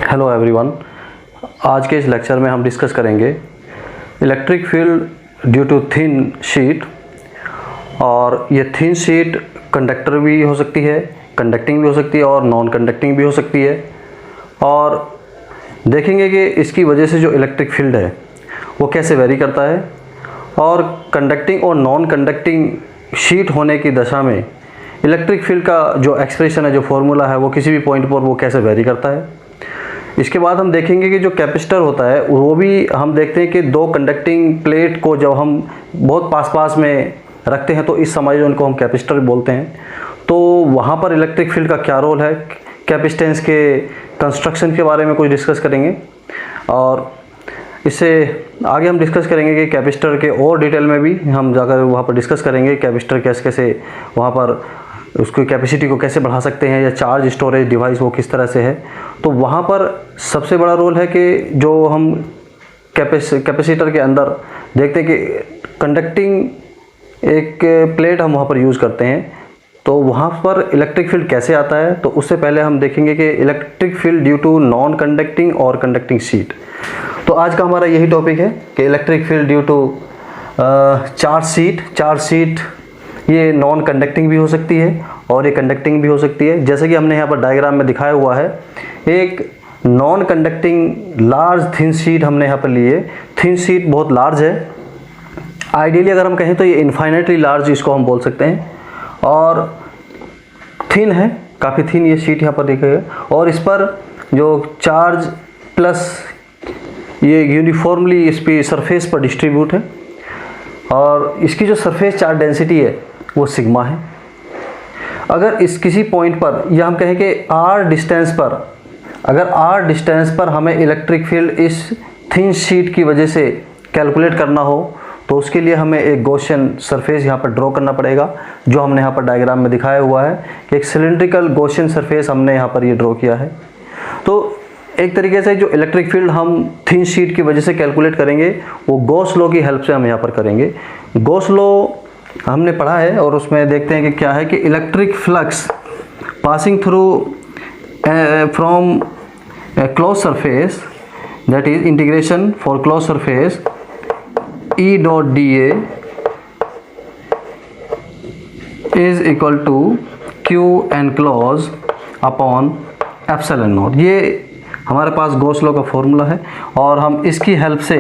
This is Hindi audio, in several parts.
Hello everyone. आज के इस लेक्चर में हम डिस्कस करेंगे electric field due to thin sheet. और ये थिन शीट कंडक्टर भी हो सकती है, कंडक्टिंग भी हो सकती है और नॉन कंडक्टिंग भी हो सकती है। और देखेंगे कि इसकी वजह से जो इलेक्ट्रिक फील्ड है वो कैसे वेरी करता है, और कंडक्टिंग और नॉन कंडक्टिंग शीट होने की दशा में इलेक्ट्रिक फील्ड का जो एक्सप्रेशन है, जो फॉर्मूला है, वो किसी भी पॉइंट पर वो कैसे वेरी करता है। इसके बाद हम देखेंगे कि जो कैपेसिटर होता है वो भी हम देखते हैं कि दो कंडक्टिंग प्लेट को जब हम बहुत पास में रखते हैं तो इस समायोजन को हम कैपेसिटर बोलते हैं। तो वहाँ पर इलेक्ट्रिक फील्ड का क्या रोल है, कैपेसिटेंस के कंस्ट्रक्शन के बारे में कुछ डिस्कस करेंगे। और इससे आगे हम डिस्कस करेंगे कि कैपेसिटर के और डिटेल में भी हम जाकर वहाँ पर डिस्कस करेंगे कैपेसिटर कैसे वहाँ पर उसकी कैपेसिटी को कैसे बढ़ा सकते हैं, या चार्ज स्टोरेज डिवाइस वो किस तरह से है। तो वहाँ पर सबसे बड़ा रोल है कि जो हम कैपेसिटर के अंदर देखते हैं कि कंडक्टिंग एक प्लेट हम वहाँ पर यूज़ करते हैं, तो वहाँ पर इलेक्ट्रिक फील्ड कैसे आता है। तो उससे पहले हम देखेंगे कि electric field due to non conducting और कंडक्टिंग शीट। तो आज का हमारा यही टॉपिक है कि electric field due to charge sheet ये नॉन कंडक्टिंग भी हो सकती है और ये कंडक्टिंग भी हो सकती है। जैसे कि हमने यहाँ पर डायग्राम में दिखाया हुआ है, एक non conducting large thin sheet हमने यहाँ पर ली है। थिन शीट बहुत लार्ज है, आइडियली अगर हम कहें तो ये इन्फाइनाइटली लार्ज इसको हम बोल सकते हैं, और थिन है, काफ़ी थिन ये शीट यहाँ पर दिखेगा। और इस पर जो चार्ज प्लस ये यूनिफॉर्मली इस पर सरफेस पर डिस्ट्रीब्यूट है, और इसकी जो सरफेस चार्ज डेंसिटी है वो सिग्मा है। अगर इस किसी पॉइंट पर, या हम कहें कि r डिस्टेंस पर, अगर r डिस्टेंस पर हमें इलेक्ट्रिक फील्ड इस थिन शीट की वजह से कैलकुलेट करना हो, तो उसके लिए हमें एक गॉसियन सरफेस यहाँ पर ड्रॉ करना पड़ेगा, जो हमने यहाँ पर डायग्राम में दिखाया हुआ है कि एक सिलिंड्रिकल गॉसियन सरफेस हमने यहाँ पर ये ड्रॉ किया है। तो एक तरीके से जो इलेक्ट्रिक फील्ड हम थिन शीट की वजह से कैलकुलेट करेंगे वो गॉस लॉ की हेल्प से हम यहाँ पर करेंगे। गॉस लॉ हमने पढ़ा है, और उसमें देखते हैं कि क्या है कि electric flux passing through from close surface, that is integration for close surface E dot D A is equal to Q enclose upon epsilon naught. ये हमारे पास गॉस लॉ का फॉर्मूला है, और हम इसकी हेल्प से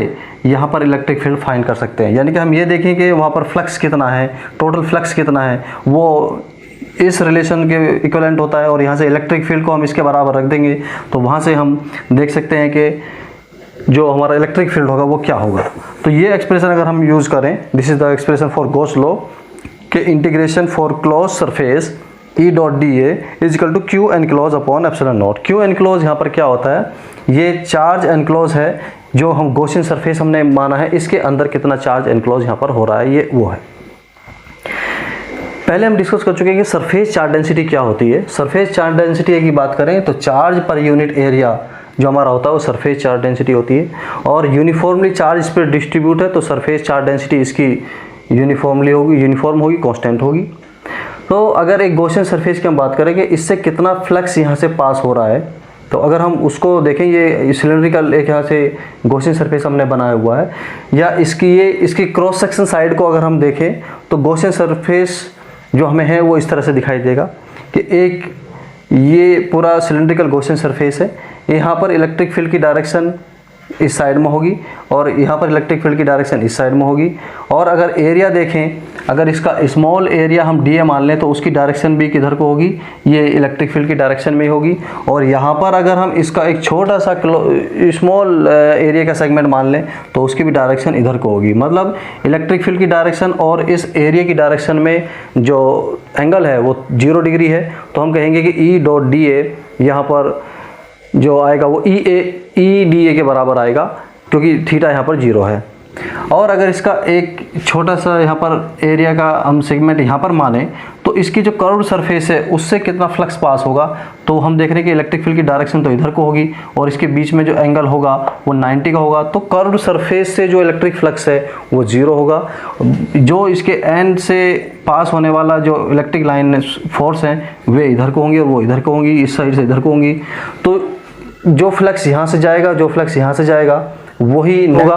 यहाँ पर इलेक्ट्रिक फील्ड फाइंड कर सकते हैं। यानी कि हम ये देखें कि वहाँ पर फ्लक्स कितना है, टोटल फ्लक्स कितना है, वो इस रिलेशन के इक्विवेलेंट होता है, और यहाँ से इलेक्ट्रिक फील्ड को हम इसके बराबर रख देंगे, तो वहाँ से हम देख सकते हैं कि जो हमारा इलेक्ट्रिक फील्ड होगा वो क्या होगा। तो ये एक्सप्रेशन अगर हम यूज़ करें, this is the expression for Gauss law के integration for close surface E dot D A is equal to Q enclose upon epsilon naught. Q enclose यहाँ पर क्या होता है, ये चार्ज एनक्लोज है, जो हम गॉसियन सरफेस हमने माना है, इसके अंदर कितना चार्ज एनक्लोज यहाँ पर हो रहा है, ये वो है। पहले हम डिस्कस कर चुके हैं कि सरफेस चार्ज डेंसिटी क्या होती है। सरफेस चार्ज डेंसिटी की बात करें तो चार्ज पर यूनिट एरिया जो हमारा होता है वो सरफेस चार्ज डेंसिटी होती है, और यूनिफॉर्मली चार्ज इस पर डिस्ट्रीब्यूट है, तो सरफेस चार्ज डेंसिटी इसकी यूनिफॉर्म होगी, कांस्टेंट होगी। तो अगर एक गॉसियन सरफेस की हम बात करें कि इससे कितना फ्लक्स यहाँ से पास हो रहा है, तो अगर हम उसको देखें, ये सिलिंड्रिकल एक यहाँ से गॉसियन सरफेस हमने बनाया हुआ है, या इसकी क्रॉस सेक्शन साइड को अगर हम देखें तो गॉसियन सरफेस जो हमें है वो इस तरह से दिखाई देगा कि एक ये पूरा सिलिंड्रिकल गॉसियन सरफेस है। यहाँ पर इलेक्ट्रिक फील्ड की डायरेक्शन इस साइड में होगी, और यहाँ पर इलेक्ट्रिक फील्ड की डायरेक्शन इस साइड में होगी। और अगर एरिया देखें, अगर इसका स्मॉल एरिया हम डी ए मान लें तो उसकी डायरेक्शन भी किधर को होगी, ये इलेक्ट्रिक फील्ड की डायरेक्शन में होगी। और यहाँ पर अगर हम इसका एक छोटा सा स्मॉल एरिया का सेगमेंट मान लें तो उसकी भी डायरेक्शन इधर को होगी। मतलब इलेक्ट्रिक फील्ड की डायरेक्शन और इस एरिया की डायरेक्शन में जो एंगल है वो 0 डिग्री है। तो हम कहेंगे कि ई डॉट डी ए यहाँ पर जो आएगा वो ई डी ए के बराबर आएगा, क्योंकि थीटा यहाँ पर 0 है। और अगर इसका एक छोटा सा यहाँ पर एरिया का हम सेगमेंट यहाँ पर माने तो इसकी जो कर्व्ड सरफेस है उससे कितना फ्लक्स पास होगा, तो हम देख रहे हैं कि इलेक्ट्रिक फील्ड की डायरेक्शन तो इधर को होगी, और इसके बीच में जो एंगल होगा वो 90 का होगा। तो कर्व्ड सरफेस से जो इलेक्ट्रिक फ्लक्स है वो 0 होगा। जो इसके एंड से पास होने वाला जो इलेक्ट्रिक लाइन फोर्स हैं वे इधर को होंगी, और वो इधर को होंगी, इस साइड से इधर को होंगी। तो जो फ्लक्स यहाँ से जाएगा, जो फ्लक्स यहाँ से जाएगा वही होगा,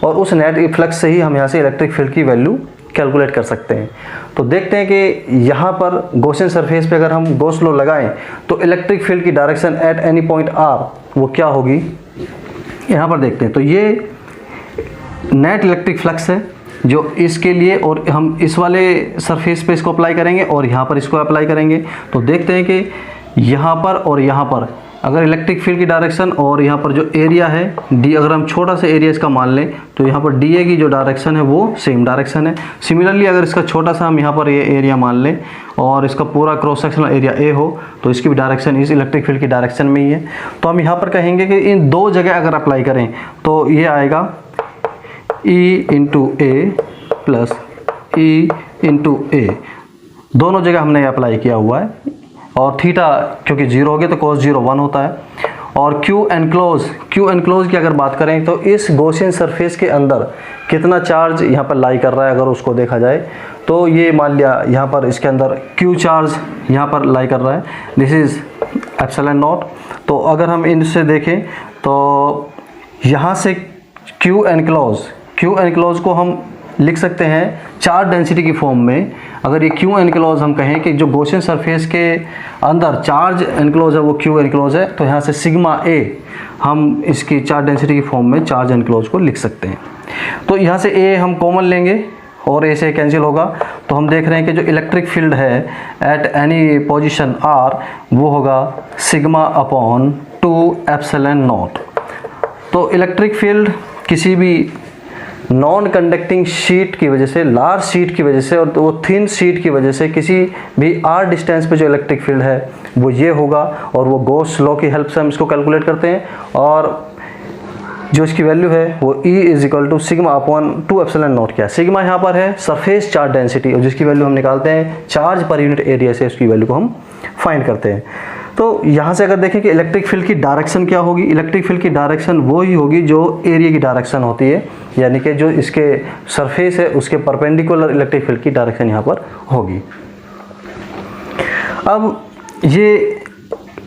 और उस नेट फ्लक्स से ही हम यहाँ से इलेक्ट्रिक फील्ड की वैल्यू कैलकुलेट कर सकते हैं। तो देखते हैं कि यहाँ पर गॉसियन सरफेस पे अगर हम गॉस लॉ लगाएं तो इलेक्ट्रिक फील्ड की direction at any point R वो क्या होगी। यहाँ पर देखते हैं तो ये नेट इलेक्ट्रिक फ्लक्स है जो इसके लिए, और हम इस वाले सरफेस पे इसको अप्लाई करेंगे और यहाँ पर इसको अप्लाई करेंगे। तो देखते हैं कि यहाँ पर और यहाँ पर अगर इलेक्ट्रिक फील्ड की डायरेक्शन और यहाँ पर जो एरिया है डी, अगर हम छोटा सा एरिया इसका मान लें तो यहाँ पर डी ए की जो डायरेक्शन है वो सेम डायरेक्शन है। सिमिलरली अगर इसका छोटा सा हम यहाँ पर ये एरिया मान लें और इसका पूरा क्रॉस सेक्शनल एरिया ए हो तो इसकी भी डायरेक्शन इस इलेक्ट्रिक फील्ड की डायरेक्शन में ही है। तो हम यहाँ पर कहेंगे कि इन दो जगह अगर अप्लाई करें तो ये आएगा ई इंटू ए प्लस ई इंटू ए, दोनों जगह हमने अप्लाई किया हुआ है। और थीटा क्योंकि जीरो हो गया तो cos 0 1 होता है। और Q एनक्लोज की अगर बात करें तो इस गॉसियन सरफेस के अंदर कितना चार्ज यहाँ पर लाई कर रहा है अगर उसको देखा जाए तो ये मान लिया यहाँ पर इसके अंदर Q चार्ज यहाँ पर लाई कर रहा है, दिस इज़ एप्सिलॉन नॉट। तो अगर हम इनसे देखें तो यहाँ से Q एनक्लोज को हम लिख सकते हैं चार्ज डेंसिटी की फॉर्म में। अगर ये Q एनक्लोज हम कहें कि जो गॉसियन सरफेस के अंदर चार्ज एनक्लोज है वो Q एनक्लोज है, तो यहाँ से सिग्मा ए हम इसकी चार्ज डेंसिटी की फॉर्म में चार्ज एनक्लोज को लिख सकते हैं। तो यहाँ से ए हम कॉमन लेंगे और ए से कैंसिल होगा, तो हम देख रहे हैं कि जो इलेक्ट्रिक फील्ड है एट एनी पोजिशन आर वो होगा सिग्मा अपॉन 2 एप्सिलॉन नॉट। तो इलेक्ट्रिक फील्ड किसी भी नॉन कंडक्टिंग शीट की वजह से, लार्ज शीट की वजह से और वो थिन शीट की वजह से किसी भी आर डिस्टेंस पे जो इलेक्ट्रिक फील्ड है वो ये होगा, और वो गॉस लॉ की हेल्प से हम इसको कैलकुलेट करते हैं। और जो इसकी वैल्यू है वो E is equal to sigma upon 2 epsilon naught. क्या सिग्मा यहाँ पर है सरफेस चार्ज डेंसिटी, और जिसकी वैल्यू हम निकालते हैं चार्ज पर यूनिट एरिया से, उसकी वैल्यू को हम फाइंड करते हैं। तो यहाँ से अगर देखें कि इलेक्ट्रिक फील्ड की डायरेक्शन क्या होगी, इलेक्ट्रिक फील्ड की डायरेक्शन वो ही होगी जो एरिया की डायरेक्शन होती है, यानी कि जो इसके सरफेस है उसके परपेंडिकुलर इलेक्ट्रिक फील्ड की डायरेक्शन यहाँ पर होगी। अब ये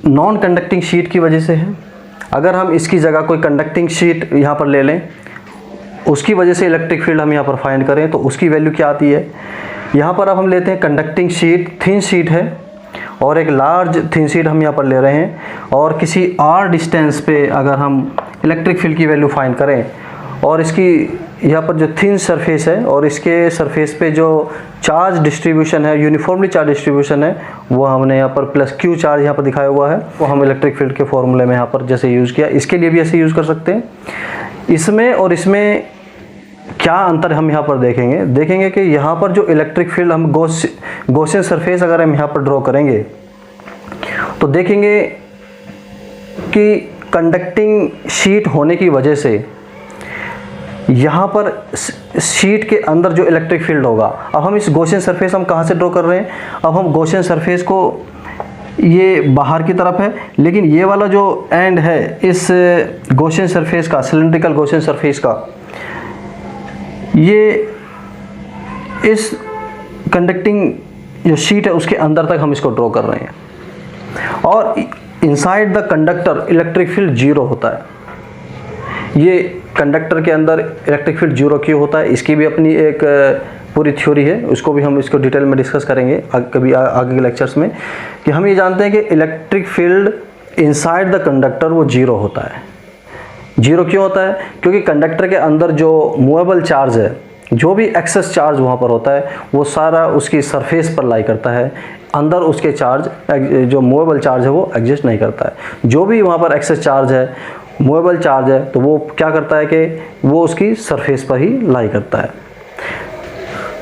नॉन कंडक्टिंग शीट की वजह से है, अगर हम इसकी जगह कोई कंडक्टिंग शीट यहाँ पर ले लें उसकी वजह से इलेक्ट्रिक फील्ड हम यहाँ पर फाइंड करें तो उसकी वैल्यू क्या आती है। यहाँ पर अब हम लेते हैं कंडक्टिंग शीट, थिन शीट है और एक लार्ज थिन शीट हम यहाँ पर ले रहे हैं, और किसी आर डिस्टेंस पे अगर हम इलेक्ट्रिक फील्ड की वैल्यू फाइंड करें और इसकी यहाँ पर जो थिन सरफेस है और इसके सरफेस पे जो चार्ज डिस्ट्रीब्यूशन है, यूनिफॉर्मली चार्ज डिस्ट्रीब्यूशन है, वो हमने यहाँ पर प्लस Q चार्ज यहाँ पर दिखाया हुआ है, वो हम इलेक्ट्रिक फील्ड के फॉर्मूले में यहाँ पर जैसे यूज़ किया, इसके लिए भी ऐसे यूज़ कर सकते हैं। इसमें और इसमें क्या अंतर हम यहाँ पर देखेंगे कि यहाँ पर जो इलेक्ट्रिक फील्ड हम गॉसियन सरफेस अगर हम यहाँ पर ड्रॉ करेंगे तो देखेंगे कि कंडक्टिंग शीट होने की वजह से यहाँ पर शीट के अंदर जो इलेक्ट्रिक फील्ड होगा, अब हम इस गॉसियन सरफेस हम कहाँ से ड्रॉ कर रहे हैं, अब हम गॉसियन सरफेस को ये बाहर की तरफ है, लेकिन ये वाला जो एंड है इस गॉसियन सरफेस का, सिलेंड्रिकल गॉसियन सरफेस का, ये इस कंडक्टिंग जो शीट है उसके अंदर तक हम इसको ड्रॉ कर रहे हैं, और inside the conductor electric field zero होता है। ये कंडक्टर के अंदर इलेक्ट्रिक फील्ड जीरो क्यों होता है, इसकी भी अपनी एक पूरी थ्योरी है, उसको भी हम इसको डिटेल में डिस्कस करेंगे कभी आगे के लेक्चर्स में। कि हम ये जानते हैं कि electric field inside the conductor वो जीरो होता है। जीरो क्यों होता है, क्योंकि कंडक्टर के अंदर जो मूवेबल चार्ज है, जो भी एक्सेस चार्ज वहाँ पर होता है वो सारा उसकी सरफेस पर लाई करता है, अंदर उसके चार्ज जो मूवेबल चार्ज है वो एग्जिस्ट नहीं करता है। जो भी वहाँ पर एक्सेस चार्ज है, मूवेबल चार्ज है, तो वो क्या करता है कि वो उसकी सरफेस पर ही लाई करता है।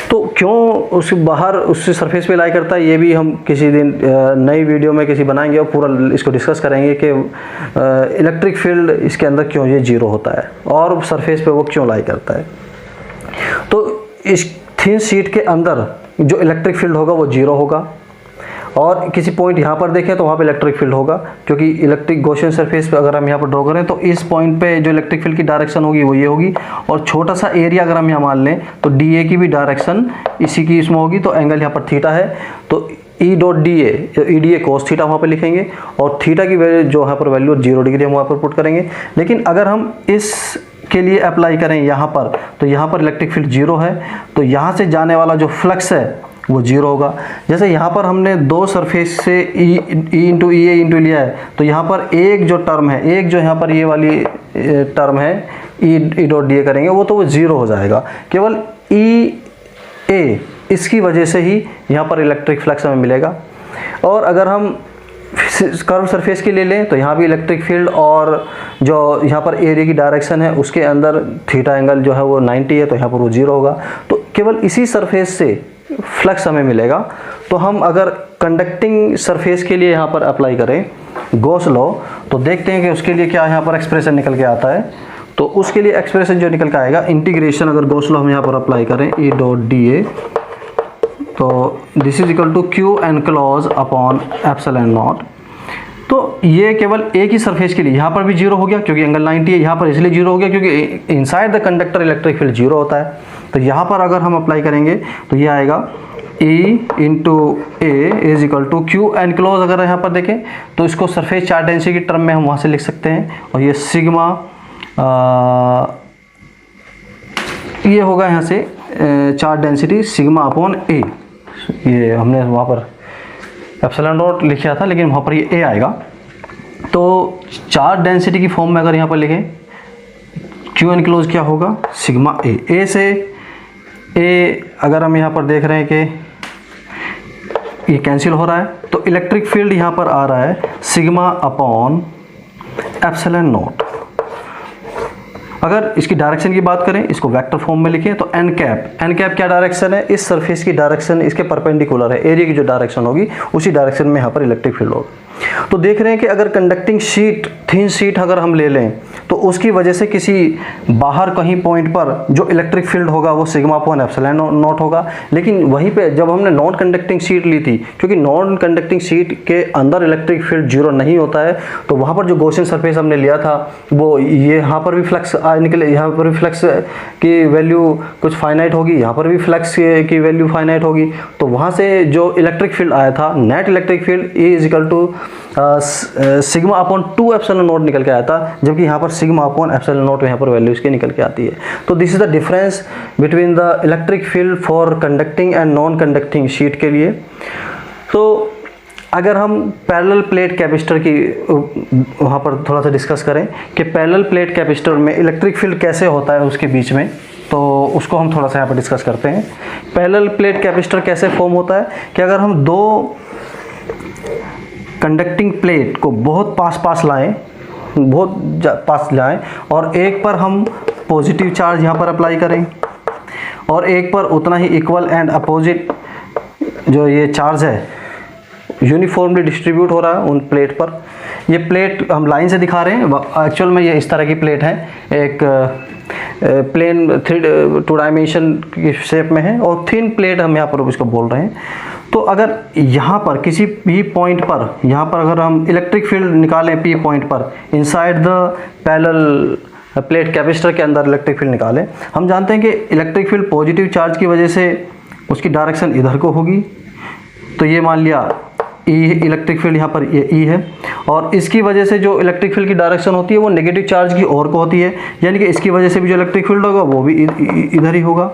तो क्यों उस बाहर उस सरफेस पे लाई करता है, ये भी हम किसी दिन नई वीडियो में किसी बनाएंगे और पूरा इसको डिस्कस करेंगे कि इलेक्ट्रिक फील्ड इसके अंदर क्यों ये जीरो होता है और सरफेस पे वो क्यों लाई करता है। तो इस थिन शीट के अंदर जो इलेक्ट्रिक फील्ड होगा वो जीरो होगा, और किसी पॉइंट यहाँ पर देखें तो वहाँ पे इलेक्ट्रिक फील्ड होगा, क्योंकि इलेक्ट्रिक गॉसियन सरफेस पे अगर हम यहाँ पर ड्रॉ करें तो इस पॉइंट पे जो इलेक्ट्रिक फील्ड की डायरेक्शन होगी वो ये होगी, और छोटा सा एरिया अगर हम यहाँ मान लें तो डी ए की भी डायरेक्शन इसी की इसमें होगी, तो एंगल यहाँ पर थीटा है। तो ई डॉट डी ए कोस थीटा वहाँ पर लिखेंगे और थीटा की वैल्यू जो यहाँ पर वैल्यू 0 डिग्री हम वहाँ पर पुट करेंगे। लेकिन अगर हम इस के लिए अप्लाई करें यहाँ पर, तो यहाँ पर इलेक्ट्रिक फील्ड 0 है, तो यहाँ से जाने वाला जो फ्लक्स है वो 0 होगा। जैसे यहाँ पर हमने दो सरफेस से ई इंटू ई ए इंटू लिया है, तो यहाँ पर एक जो टर्म है, एक जो यहाँ पर ये वाली टर्म है ई डॉट डी ए करेंगे वो, तो वो 0 हो जाएगा। केवल ई ए इसकी वजह से ही यहाँ पर इलेक्ट्रिक फ्लक्स हमें मिलेगा। और अगर हम कर्व सरफेस के लिए लें तो यहाँ भी इलेक्ट्रिक फील्ड और जो यहाँ पर एरिया की डायरेक्शन है उसके अंदर थीटा एंगल जो है वो 90 है, तो यहाँ पर वो 0 होगा। तो केवल इसी सरफेस से फ्लक्स हमें मिलेगा। तो हम अगर कंडक्टिंग सरफेस के लिए यहाँ पर अप्लाई करें गॉस लॉ, तो देखते हैं कि उसके लिए क्या यहाँ पर एक्सप्रेशन निकल के आता है। तो उसके लिए एक्सप्रेशन जो निकल के आएगा, इंटीग्रेशन अगर गॉस लॉ हम यहाँ पर अप्लाई करें ई डॉट डी ए, तो this is equal to Q enclose upon epsilon naught. तो ये केवल एक ही सरफेस के लिए, यहाँ पर भी 0 हो गया क्योंकि एंगल 90 है, यहाँ पर इसलिए 0 हो गया क्योंकि inside the conductor electric field 0 होता है। तो यहाँ पर अगर हम अप्लाई करेंगे तो ये आएगा E into A is equal to Q enclose. अगर यहाँ पर देखें तो इसको सरफेस चार्ज डेंसिटी की टर्म में हम वहाँ से लिख सकते हैं, और ये सिग्मा ये होगा यहाँ से चार्ज डेंसिटी सिग्मा अपॉन ए। ये हमने वहाँ पर एप्सिलॉन नॉट लिखा था लेकिन वहाँ पर ये ए आएगा। तो चार्ज डेंसिटी की फॉर्म में अगर यहाँ पर लिखें क्यू एनक्लोज क्या होगा, सिग्मा ए। ए से ए अगर हम यहाँ पर देख रहे हैं कि ये कैंसिल हो रहा है, तो इलेक्ट्रिक फील्ड यहाँ पर आ रहा है सिग्मा अपॉन एप्सिलॉन नॉट। अगर इसकी डायरेक्शन की बात करें, इसको वेक्टर फॉर्म में लिखें तो एन कैप क्या डायरेक्शन है, इस सरफेस की डायरेक्शन इसके परपेंडिकुलर है, एरिया की जो डायरेक्शन होगी उसी डायरेक्शन में यहाँ पर इलेक्ट्रिक फील्ड होगा। तो देख रहे हैं कि अगर कंडक्टिंग शीट थिन शीट अगर हम ले लें तो उसकी वजह से किसी बाहर कहीं पॉइंट पर जो इलेक्ट्रिक फील्ड होगा वो सिग्मा अपॉन एप्सिलॉन नॉट होगा। लेकिन वहीं पे जब हमने नॉन कंडक्टिंग शीट ली थी, क्योंकि नॉन कंडक्टिंग शीट के अंदर इलेक्ट्रिक फील्ड 0 नहीं होता है, तो वहाँ पर जो गॉसियन सरफेस हमने लिया था वो ये यहाँ पर भी फ्लक्स निकले, यहाँ पर भी फ्लक्स की वैल्यू कुछ फाइनाइट होगी, यहाँ पर भी फ्लक्स की वैल्यू फाइनाइट होगी। तो वहाँ से जो इलेक्ट्रिक फील्ड आया था, net electric field E is equal to sigma upon 2 epsilon naught निकल के आया था, जबकि यहाँ पर सिग्मा अपॉन एप्सिलॉन नॉट यहाँ पर वैल्यू इसके निकल के आती है। तो this is the difference between the electric field for conducting and non conducting sheet के लिए। तो अगर हम पैरेलल प्लेट कैपेसिटर की वहाँ पर थोड़ा सा डिस्कस करें कि पैरेलल प्लेट कैपेसिटर में इलेक्ट्रिक फील्ड कैसे होता है उसके बीच में, तो उसको हम थोड़ा सा यहाँ पर डिस्कस करते हैं। पैरेलल प्लेट कैपेसिटर कैसे फॉर्म होता है कि अगर हम दो कंडक्टिंग प्लेट को बहुत पास लाएं, बहुत पास लाएं, और एक पर हम पॉजिटिव चार्ज यहाँ पर अप्लाई करें और एक पर उतना ही इक्वल एंड अपोजिट जो ये चार्ज है यूनिफॉर्मली डिस्ट्रीब्यूट हो रहा है उन प्लेट पर। ये प्लेट हम लाइन से दिखा रहे हैं, एक्चुअल में ये इस तरह की प्लेट है, एक प्लेन 2 डायमेंशन की शेप में है और थिन प्लेट हम यहाँ पर इसको बोल रहे हैं। तो अगर यहाँ पर किसी भी पॉइंट पर, यहाँ पर अगर हम इलेक्ट्रिक फील्ड निकालें पी पॉइंट पर inside the parallel plate capacitor के अंदर इलेक्ट्रिक फील्ड निकालें, हम जानते हैं कि इलेक्ट्रिक फील्ड पॉजिटिव चार्ज की वजह से उसकी डायरेक्शन इधर को होगी। तो ये मान लिया ई इलेक्ट्रिक फील्ड यहाँ पर ये ई है, और इसकी वजह से जो इलेक्ट्रिक फील्ड की डायरेक्शन होती है वो नेगेटिव चार्ज की ओर को होती है, यानी कि इसकी वजह से भी जो इलेक्ट्रिक फील्ड होगा वो भी इधर ही होगा।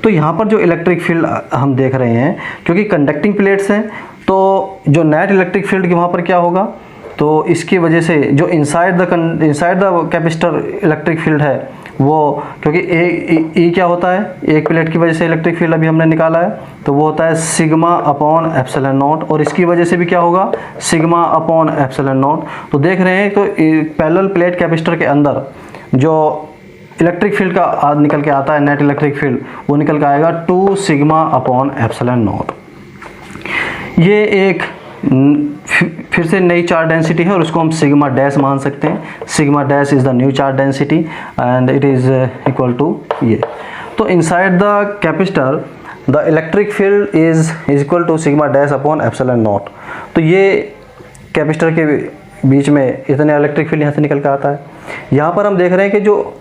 तो यहाँ पर जो इलेक्ट्रिक फील्ड हम देख रहे हैं, क्योंकि कंडक्टिंग प्लेट्स हैं, तो जो नेट इलेक्ट्रिक फील्ड की वहाँ पर क्या होगा, तो इसकी वजह से जो inside the capacitor electric field है वो, क्योंकि ए क्या होता है, एक प्लेट की वजह से इलेक्ट्रिक फील्ड अभी हमने निकाला है, तो वो होता है सिग्मा अपॉन एप्सिलॉन नॉट, और इसकी वजह से भी क्या होगा, सिग्मा अपॉन एप्सिलॉन नॉट। तो देख रहे हैं तो पैरेलल प्लेट कैपेसिटर के अंदर जो इलेक्ट्रिक फील्ड का निकल के आता है, नेट इलेक्ट्रिक फील्ड, वो निकल के आएगा 2 सिग्मा अपॉन एप्सिलॉन नॉट। ये एक फिर से नई चार्ज डेंसिटी है और उसको हम सिग्मा डैश मान सकते हैं। Sigma dash is the new charge density and it is equal to ये। तो inside the capacitor the electric field is equal to sigma dash upon epsilon naught. तो ये कैपेसिटर के बीच में इतने इलेक्ट्रिक फील्ड यहाँ से निकल कर आता है। यहाँ पर हम देख रहे हैं कि जो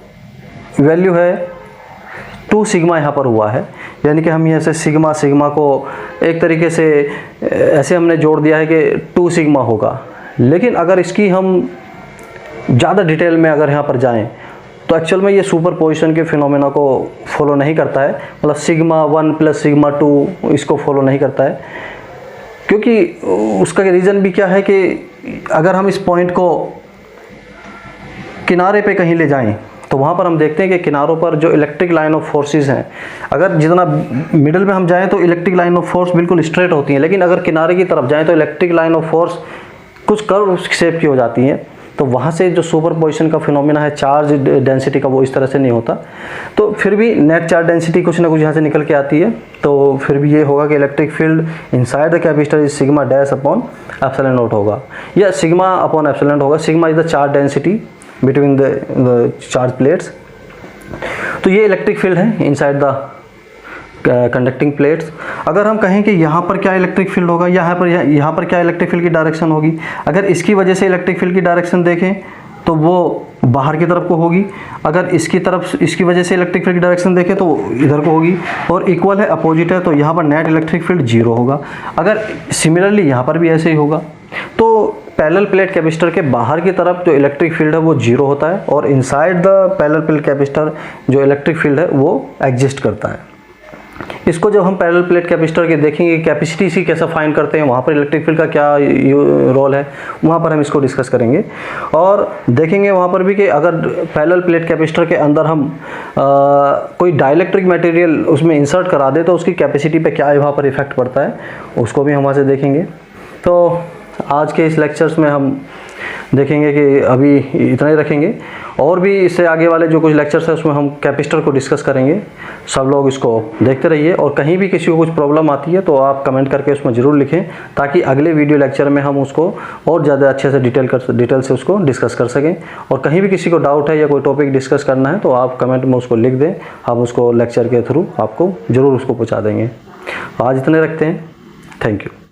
वैल्यू है 2 सिग्मा यहाँ पर हुआ है, यानी कि हम यहाँ से सिग्मा सिग्मा को एक तरीके से ऐसे हमने जोड़ दिया है कि 2 सिग्मा होगा। लेकिन अगर इसकी हम ज़्यादा डिटेल में अगर यहाँ पर जाएं तो एक्चुअल में ये सुपरपोजिशन के फिनोमेना को फॉलो नहीं करता है, मतलब सिग्मा 1 प्लस सिग्मा 2 इसको फॉलो नहीं करता है। क्योंकि उसका रीज़न भी क्या है कि अगर हम इस पॉइंट को किनारे पे कहीं ले जाएं तो वहाँ पर हम देखते हैं कि किनारों पर जो इलेक्ट्रिक लाइन ऑफ फोर्सेस हैं, अगर जितना मिडिल में हम जाएं तो इलेक्ट्रिक लाइन ऑफ फोर्स बिल्कुल स्ट्रेट होती हैं, लेकिन अगर किनारे की तरफ जाएं तो इलेक्ट्रिक लाइन ऑफ फोर्स कुछ कर्व शेप की हो जाती हैं। तो वहाँ से जो सुपरपोजिशन का फिनोमेना है चार्ज डेंसिटी का, वो इस तरह से नहीं होता। तो फिर भी नेट चार्ज डेंसिटी कुछ ना कुछ यहाँ से निकल के आती है। तो फिर भी ये होगा कि electric field inside the capacitor is sigma dash upon epsilon not होगा, या सिग्मा अपॉन एप्सिलॉन नॉट होगा। Sigma is the charge density between the charge plates. तो ये इलेक्ट्रिक फील्ड है इनसाइड द कंडक्टिंग प्लेट्स। अगर हम कहें कि यहाँ पर क्या इलेक्ट्रिक फील्ड होगा, यहाँ पर क्या इलेक्ट्रिक फील्ड की डायरेक्शन होगी, अगर इसकी वजह से इलेक्ट्रिक फील्ड की डायरेक्शन देखें तो वो बाहर की तरफ को होगी। अगर इसकी वजह से इलेक्ट्रिक फील्ड की डायरेक्शन देखें तो इधर को होगी, और इक्वल है, अपोजिट है, तो यहाँ पर नेट इलेक्ट्रिक फील्ड 0 होगा। अगर सिमिलरली यहाँ पर भी ऐसे ही होगा। तो पैरेलल प्लेट कैपेसिटर के बाहर की तरफ जो इलेक्ट्रिक फील्ड है वो 0 होता है, और inside the parallel plate capacitor जो इलेक्ट्रिक फील्ड है वो एग्जिस्ट करता है। इसको जब हम पैरेलल प्लेट कैपेसिटर के देखेंगे कैपेसिटी इसकी कैसे फाइंड करते हैं, वहाँ पर इलेक्ट्रिक फील्ड का क्या रोल है, वहाँ पर हम इसको डिस्कस करेंगे। और देखेंगे वहाँ पर भी कि अगर पैरेलल प्लेट कैपेसिटर के अंदर हम कोई डाइलेक्ट्रिक मटेरियल उसमें इंसर्ट करा दे तो उसकी कैपेसिटी पे क्या वहाँ पर इफेक्ट पड़ता है, उसको भी हम वहाँ से देखेंगे। तो आज के इस लेक्चर्स में हम देखेंगे कि अभी इतना ही रखेंगे, और भी इससे आगे वाले जो कुछ लेक्चर्स है उसमें हम कैपेसिटर को डिस्कस करेंगे। सब लोग इसको देखते रहिए, और कहीं भी किसी को कुछ प्रॉब्लम आती है तो आप कमेंट करके उसमें ज़रूर लिखें, ताकि अगले वीडियो लेक्चर में हम उसको और ज़्यादा अच्छे से डिटेल से उसको डिस्कस कर सकें। और कहीं भी किसी को डाउट है या कोई टॉपिक डिस्कस करना है तो आप कमेंट में उसको लिख दें, हम उसको लेक्चर के थ्रू आपको ज़रूर उसको पहुँचा देंगे। आज इतने रखते हैं। Thank you.